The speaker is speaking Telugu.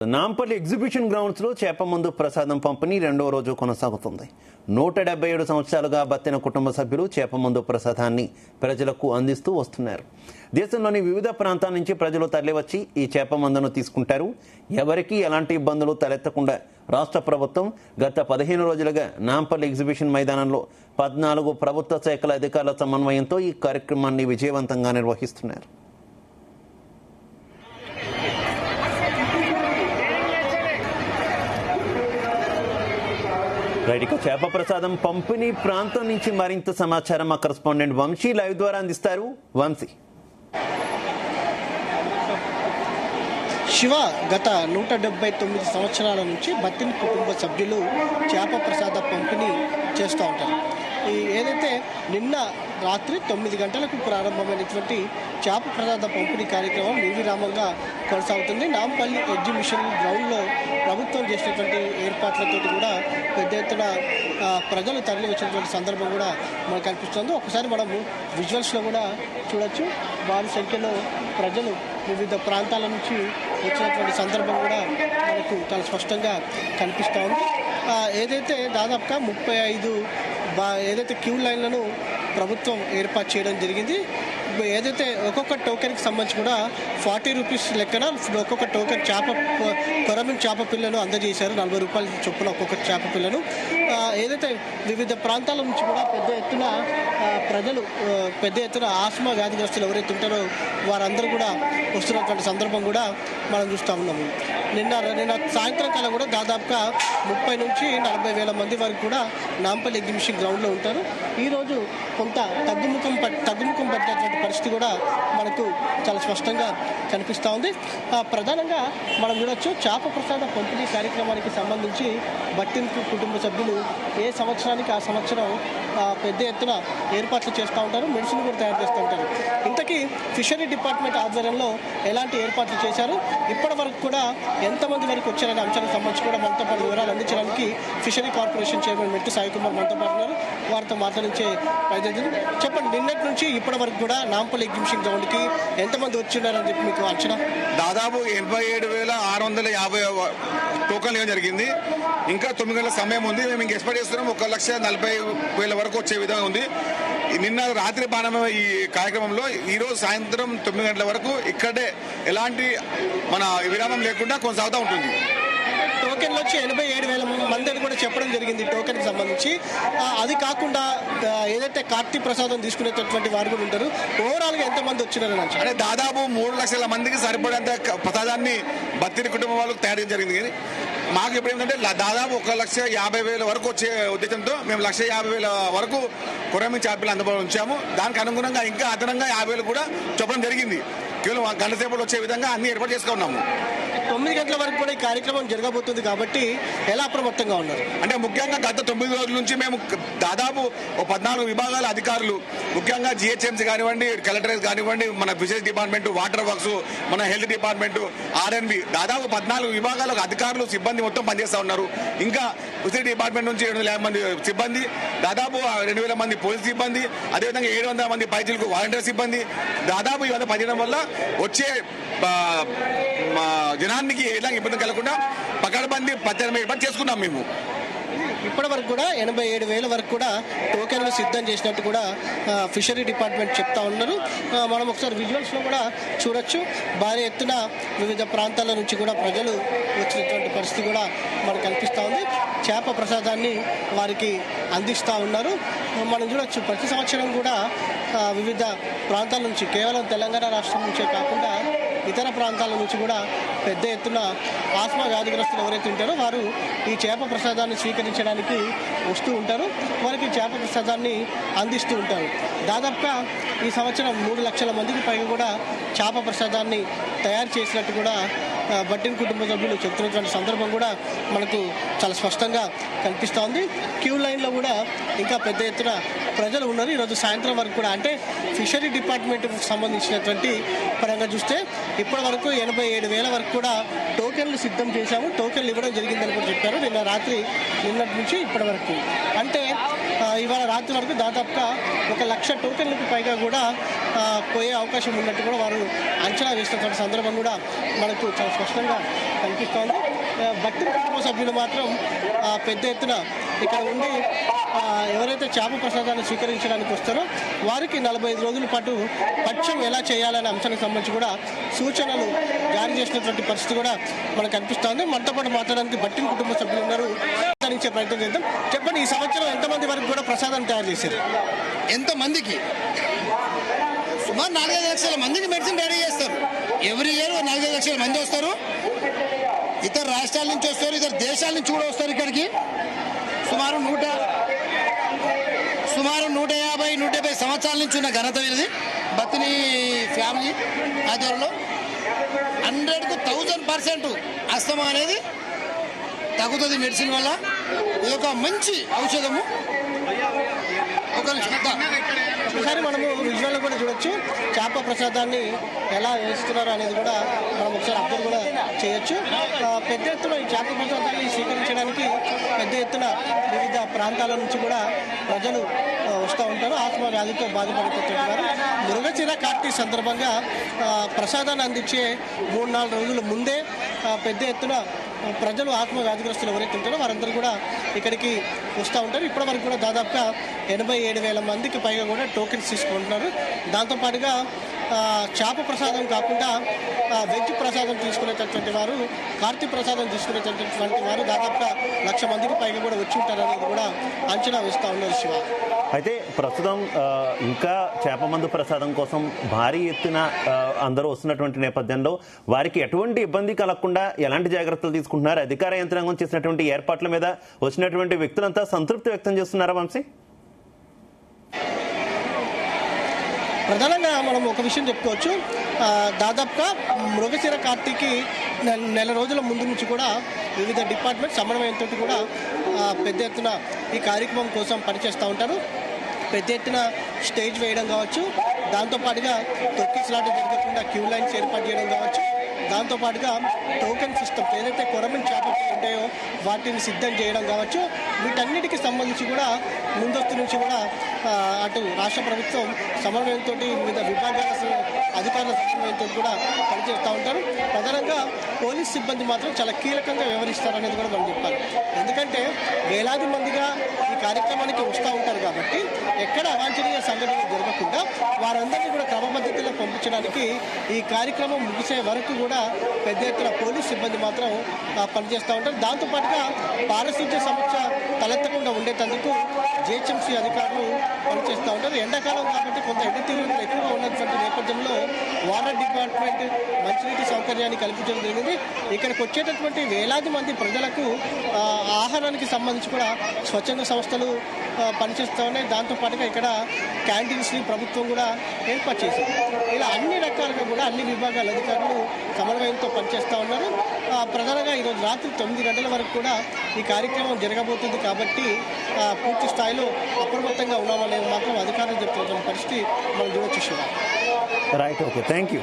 నాంపల్లి ఎగ్జిబిషన్ గ్రౌండ్స్ లో చేప మందు ప్రసాదం పంపిణీ రెండో రోజు కొనసాగుతుంది. 177 సంవత్సరాలుగా బతిన కుటుంబ సభ్యులు చేప మందు ప్రసాదాన్ని ప్రజలకు అందిస్తూ వస్తున్నారు. దేశంలోని వివిధ ప్రాంతాల నుంచి ప్రజలు తరలివచ్చి ఈ చేప మందును తీసుకుంటారు. ఎవరికీ ఎలాంటి ఇబ్బందులు తలెత్తకుండా రాష్ట్ర ప్రభుత్వం గత 15 రోజులుగా నాంపల్లి ఎగ్జిబిషన్ మైదానంలో 14 ప్రభుత్వ శాఖల అధికారుల సమన్వయంతో ఈ కార్యక్రమాన్ని విజయవంతంగా నిర్వహిస్తున్నారు. రైట్, చేప ప్రసాదం పంపిణీ ప్రాంతం నుంచి మరింత సమాచారం మా కరెస్పాండెంట్ వంశీ లైవ్ ద్వారా అందిస్తారు. వంశీ. శివ, గత 179 సంవత్సరాల నుంచి బత్తిన కుటుంబ సభ్యులు చేప ప్రసాద పంపిణీ చేస్తూ ఉంటారు. ఏదైతే నిన్న రాత్రి 9 గంటలకు ప్రారంభమైనటువంటి చేప ప్రసాద పంపిణీ కార్యక్రమం నిర్విరామంగా కొనసాగుతుంది. నాంపల్లి ఎగ్జిబిషన్ గ్రౌండ్లో ప్రభుత్వం చేసినటువంటి ఏర్పాట్లతో కూడా పెద్ద ఎత్తున ప్రజలు తరలి వచ్చినటువంటి సందర్భం కూడా మనకు కనిపిస్తుంది. ఒకసారి మనము విజువల్స్లో కూడా చూడొచ్చు. భారీ సంఖ్యలో ప్రజలు వివిధ ప్రాంతాల నుంచి వచ్చినటువంటి సందర్భం కూడా మనకు చాలా స్పష్టంగా కనిపిస్తూ ఉంది. ఏదైతే దాదాపుగా 35 ఏదైతే క్యూ లైన్లను ప్రభుత్వం ఏర్పాటు చేయడం జరిగింది. ఏదైతే ఒక్కొక్క టోకెన్కి సంబంధించి కూడా 40 రూపీస్ లెక్కన ఒక్కొక్క టోకెన్ కొరమీన్ చేప పిల్లను అందజేశారు. 40 రూపాయల చొప్పున ఒక్కొక్క చేప పిల్లను. ఏదైతే వివిధ ప్రాంతాల నుంచి కూడా పెద్ద ఎత్తున ప్రజలు పెద్ద ఎత్తున ఆస్మా వ్యాధిగ్రస్తులు ఎవరైతే ఉంటారో వారందరూ కూడా వస్తున్నటువంటి సందర్భం కూడా మనం చూస్తూ ఉన్నాము. నిన్న సాయంత్రం కల్లా కూడా దాదాపుగా 30 నుంచి 40 వేల మంది వరకు కూడా నాంపల్లి ఎగ్జిబిషన్ గ్రౌండ్లో ఉంటారు. ఈరోజు కొంత తగ్గుముఖం పట్టినటువంటి పరిస్థితి కూడా మనకు చాలా స్పష్టంగా కనిపిస్తూ ఉంది. ప్రధానంగా మనం చూడొచ్చు, చేప ప్రసాద పంపిణీ కార్యక్రమానికి సంబంధించి బట్టిన కుటుంబ సభ్యులు ఏ సంవత్సరానికి ఆ సంవత్సరం పెద్ద ఎత్తున ఏర్పాట్లు చేస్తూ ఉంటారు. మెడిసిన్ కూడా తయారు చేస్తూ ఉంటారు. ఇంతకీ ఫిషరీ డిపార్ట్మెంట్ ఆధ్వర్యంలో ఎలాంటి ఏర్పాట్లు చేశారు, ఇప్పటి వరకు కూడా ఎంతమంది వరకు వచ్చారనే అంశానికి సంబంధించి కూడా మనతో పాటు వివరాలు అందించడానికి ఫిషరీ కార్పొరేషన్ చైర్మన్ మెట్టు సాయి కుమార్ మనతో పాటు ఉన్నారు. వారితో మాట్లాడించే ప్రయత్నం. చెప్పండి, నిన్నటి నుంచి ఇప్పటి వరకు కూడా నాంపల్లి ఎగ్జిబిషన్ గ్రౌండ్కి ఎంతమంది వచ్చిన్నారని చెప్పి మీకు అంచనా? దాదాపు 87,650 టోకన్లు ఇవ్వడం జరిగింది. ఇంకా 9 గంటల సమయం ఉంది. మేము ఇంకా ఎక్స్పెక్ట్ చేస్తున్నాం 1,40,000 వరకు వచ్చే విధంగా ఉంది. నిన్న రాత్రి ప్రారంభం ఈ కార్యక్రమంలో ఈరోజు సాయంత్రం 9 గంటల వరకు ఇక్కడే ఎలాంటి మన విరామం లేకుండా కొనసాగుతూ ఉంటుంది. టోకెన్లు వచ్చి 87,000 మంది అని కూడా చెప్పడం జరిగింది టోకెన్కి సంబంధించి. అది కాకుండా ఏదైతే కార్తీక ప్రసాదం తీసుకునేటటువంటి వారు కూడా ఉంటారు. ఓవరాల్గా ఎంతమంది వచ్చినారని అంటే దాదాపు 3 లక్షల మందికి సరిపడేంత ప్రసాదాన్ని బత్తిన కుటుంబం వాళ్ళకి తయారు చేయడం జరిగింది. కానీ మాకు ఇప్పుడు ఏంటంటే దాదాపు 1,50,000 వరకు వచ్చే ఉద్దేశంతో మేము 1,50,000 వరకు కొరమీన్ చేపలు అందుబాటులో ఉంచాము. దానికి అనుగుణంగా ఇంకా అదనంగా 50,000 కూడా చెప్పడం జరిగింది. కేవలం గంట సేపట్లో వచ్చే విధంగా అన్ని ఏర్పాటు చేసుకున్నాము. 9 గంటల వరకు కూడా ఈ కార్యక్రమం జరగబోతుంది కాబట్టి ఎలా అప్రమత్తంగా ఉన్నారు? అంటే ముఖ్యంగా గత 9 రోజుల నుంచి మేము దాదాపు 14 విభాగాల అధికారులు, ముఖ్యంగా జిహెచ్ఎంసీ కానివ్వండి, కలెక్టరేట్ కానివ్వండి, మన ఫిషరీస్ డిపార్ట్మెంట్, వాటర్ వర్క్స్, మన హెల్త్ డిపార్ట్మెంట్, ఆర్ఎన్బి, దాదాపు 14 విభాగాల అధికారులు సిబ్బంది మొత్తం పనిచేస్తూ ఉన్నారు. ఇంకా ఫిషరీ డిపార్ట్మెంట్ నుంచి 700 మంది సిబ్బంది, దాదాపు 2,000 మంది పోలీస్ సిబ్బంది, అదేవిధంగా 700 మంది పైచీలకు వాలంటీర్ సిబ్బంది దాదాపు ఇవన్నీ పనిచేయడం వల్ల వచ్చే జనానికి ఎలాంటి ఇబ్బంది కలగకుండా పకడ్బందీ పత్రిక ఏర్పాటు చేసుకున్నాం. మేము ఇప్పటి వరకు కూడా 87,000 వరకు కూడా టోకెన్లు సిద్ధం చేసినట్టు కూడా ఫిషరీ డిపార్ట్మెంట్ చెప్తా ఉన్నారు. మనం ఒకసారి విజువల్స్లో కూడా చూడొచ్చు. భారీ ఎత్తున వివిధ ప్రాంతాల నుంచి కూడా ప్రజలు వచ్చినటువంటి పరిస్థితి కూడా మనకు కనిపిస్తూ ఉంది. చేప ప్రసాదాన్ని వారికి అందిస్తూ ఉన్నారు. మనం చూడొచ్చు, ప్రతి సంవత్సరం కూడా వివిధ ప్రాంతాల నుంచి, కేవలం తెలంగాణ రాష్ట్రం నుంచే కాకుండా ఇతర ప్రాంతాల నుంచి కూడా పెద్ద ఎత్తున ఆస్మా వ్యాధిగ్రస్తులు ఎవరైతే ఉంటారో వారు ఈ చేప ప్రసాదాన్ని స్వీకరించడానికి వస్తూ ఉంటారు. వారికి చేప ప్రసాదాన్ని అందిస్తూ ఉంటారు. దాదాపుగా ఈ సంవత్సరం 3 లక్షల మందికి పైగా కూడా చేప ప్రసాదాన్ని తయారు చేసినట్టు కూడా బట్టిన కుటుంబ సభ్యులు చెప్తున్నటువంటి సందర్భం కూడా మనకు చాలా స్పష్టంగా కనిపిస్తూ ఉంది. క్యూ లైన్లో కూడా ఇంకా పెద్ద ఎత్తున ప్రజలు ఉన్నారు. ఈరోజు సాయంత్రం వరకు కూడా, అంటే ఫిషరీ డిపార్ట్మెంట్కి సంబంధించినటువంటి పరంగా చూస్తే ఇప్పటి వరకు 87,000 వరకు కూడా టోకెన్లు సిద్ధం చేశాము, టోకెన్లు ఇవ్వడం జరిగిందని కూడా చెప్పారు. నిన్నటి నుంచి ఇప్పటి వరకు. అంటే ఇవాళ రాత్రి వరకు దాదాపుగా 1,00,000 టోకెన్లకు పైగా కూడా పోయే అవకాశం ఉన్నట్టు కూడా వారు అంచనా వేస్తున్న సందర్భం కూడా మనకు చాలా స్పష్టంగా కనిపిస్తోంది. భక్తుల కుటుంబ సభ్యులు మాత్రం పెద్ద ఎత్తున ఇక్కడ ఉండి ఎవరైతే చేప ప్రసాదాన్ని స్వీకరించడానికి వస్తారో వారికి 45 రోజుల పాటు పక్షం ఎలా చేయాలనే అంశానికి సంబంధించి కూడా సూచనలు జారీ చేసినటువంటి పరిస్థితి కూడా మనకు కనిపిస్తోంది. మనతో పాటు మాట్లాడడానికి భట్టిన కుటుంబ సభ్యులు ఉన్నారు, ఇచ్చే ప్రయత్నం చేద్దాం. చెప్పండి, ఈ సంవత్సరం ఎంతమంది వరకు కూడా ప్రసాదం తయారు చేశారు? ఎంతమందికి? సుమారు 4-5 లక్షల మందికి మెడిసిన్ రెడీ చేస్తారు. ఎవ్రీ ఇయర్ 4-5 లక్షల మంది వస్తారు. ఇతర రాష్ట్రాల నుంచి వస్తారు, ఇతర దేశాల నుంచి కూడా వస్తారు ఇక్కడికి. సుమారు 150-170 సంవత్సరాల నుంచి ఉన్న ఘనత ఇది. బతిని ఫ్యామిలీ ఆధ్వర్యంలో 100కు 1000% అస్తమా అనేది తగ్గుతుంది మెడిసిన్ వల్ల. ఇది ఒక మంచి ఔషధము. ఒకసారి మనము విజువల్ కూడా చూడొచ్చు, చేప ప్రసాదాన్ని ఎలా వేస్తున్నారు అనేది కూడా మనం ఒకసారి అబ్జర్వ్ కూడా చేయొచ్చు. పెద్ద ఎత్తున ఈ చేప ప్రసాదాన్ని స్వీకరించడానికి పెద్ద ఎత్తున వివిధ ప్రాంతాల నుంచి కూడా ప్రజలు వస్తూ ఉంటారు. ఆత్మ వ్యాధితో బాధపడుతుంటారు. మృగశిర కార్తీ సందర్భంగా ప్రసాదాన్ని అందించే 3-4 రోజుల ముందే పెద్ద ఎత్తున ప్రజలు ఆత్మ వ్యాధిగ్రస్తులు ఎవరైతే ఉంటారో వారందరూ కూడా ఇక్కడికి వస్తూ ఉంటారు. ఇప్పటి వరకు కూడా దాదాపుగా 87,000 మందికి పైగా కూడా టోకెన్స్ తీసుకుంటున్నారు. దాంతోపాటుగా చేప ప్రసాదం కాకుండా వెజ్ ప్రసాదం తీసుకునేటటువంటి వారు, కార్తీ ప్రసాదం తీసుకునేటటువంటి వారు దాదాపుగా 1,00,000 మందికి పైగా కూడా వచ్చి ఉంటారు అనేది కూడా అంచనా వేస్తూ ఉన్నారు. శివ, అయితే ప్రస్తుతం ఇంకా చేప మందు ప్రసాదం కోసం భారీ ఎత్తున అందరూ వస్తున్నటువంటి నేపథ్యంలో వారికి ఎటువంటి ఇబ్బంది కలగకుండా ఎలాంటి జాగ్రత్తలు తీసుకుంటున్నారు? అధికార యంత్రాంగం చేసినటువంటి ఏర్పాట్ల మీద వచ్చినటువంటి వ్యక్తులంతా సంతృప్తి వ్యక్తం చేస్తున్నారా వంశీ? ప్రధానంగా మనం ఒక విషయం చెప్పుకోవచ్చు, దాదాపుగా మృగశిర కార్తీకి నెల రోజుల ముందు నుంచి కూడా వివిధ డిపార్ట్మెంట్ సమన్వయంతో కూడా పెద్ద ఎత్తున ఈ కార్యక్రమం కోసం పనిచేస్తూ ఉంటారు. పెద్ద ఎత్తున స్టేజ్ వేయడం కావచ్చు, దాంతోపాటుగా తొక్కిసలాట జరగకుండా క్యూ లైన్స్ ఏర్పాటు చేయడం కావచ్చు, దాంతోపాటుగా టోకెన్ సిస్టమ్స్ ఏదైతే కొరమీన్ చేపలు ఉంటాయో వాటిని సిద్ధం చేయడం కావచ్చు, వీటన్నిటికీ సంబంధించి కూడా ముందస్తు నుంచి కూడా అటు రాష్ట్ర ప్రభుత్వం సమన్వయంతో వివిధ విభాగాల అధికారుల సమన్వయంతో కూడా పనిచేస్తూ ఉంటారు. ప్రధానంగా పోలీస్ సిబ్బంది మాత్రం చాలా కీలకంగా వ్యవహరిస్తారనేది కూడా మనం చెప్పాలి. ఎందుకంటే వేలాది మందిగా ఈ కార్యక్రమానికి వస్తూ ఉంటారు కాబట్టి ఎక్కడ అవాంఛనీయ సంఘటనలు జరగకుండా వారందరినీ కూడా క్రమపద్ధతిలో పంపించడానికి ఈ కార్యక్రమం ముగిసే వరకు కూడా పెద్ద ఎత్తున పోలీస్ సిబ్బంది మాత్రం పనిచేస్తూ ఉంటారు. దాంతోపాటుగా పారిశుద్ధ్య సమస్య తలెత్తకుండా ఉండేటందుకు జిహెచ్ఎంసీ అధికారులు పనిచేస్తూ ఉంటారు. ఎండాకాలం కాబట్టి కొంత ఎండ తీవ్రత ఎక్కువగా ఉన్నటువంటి నేపథ్యంలో వాటర్ డిపార్ట్మెంట్ మంచినీటి సౌకర్యాన్ని కల్పించడం జరిగింది. ఇక్కడికి వచ్చేటటువంటి వేలాది మంది ప్రజలకు ఆహారానికి సంబంధించి కూడా స్వచ్ఛంద సంస్థలు పనిచేస్తూ ఉన్నాయి. దాంతోపాటుగా ఇక్కడ క్యాంటీన్స్ని ప్రభుత్వం కూడా ఏర్పాటు చేసింది. ఇలా అన్ని రకాలుగా కూడా అన్ని విభాగాల అధికారులు సమన్వయంతో పనిచేస్తూ ఉన్నారు. ప్రధానంగా ఈరోజు రాత్రి 9 గంటల వరకు కూడా ఈ కార్యక్రమం జరగబోతుంది కాబట్టి పూర్తి స్థాయిలో అప్రమత్తంగా ఉన్నామనేది మాత్రం అధికారులు చెప్తున్న పరిస్థితి మనం చూడొచ్చు. Right, okay, thank you.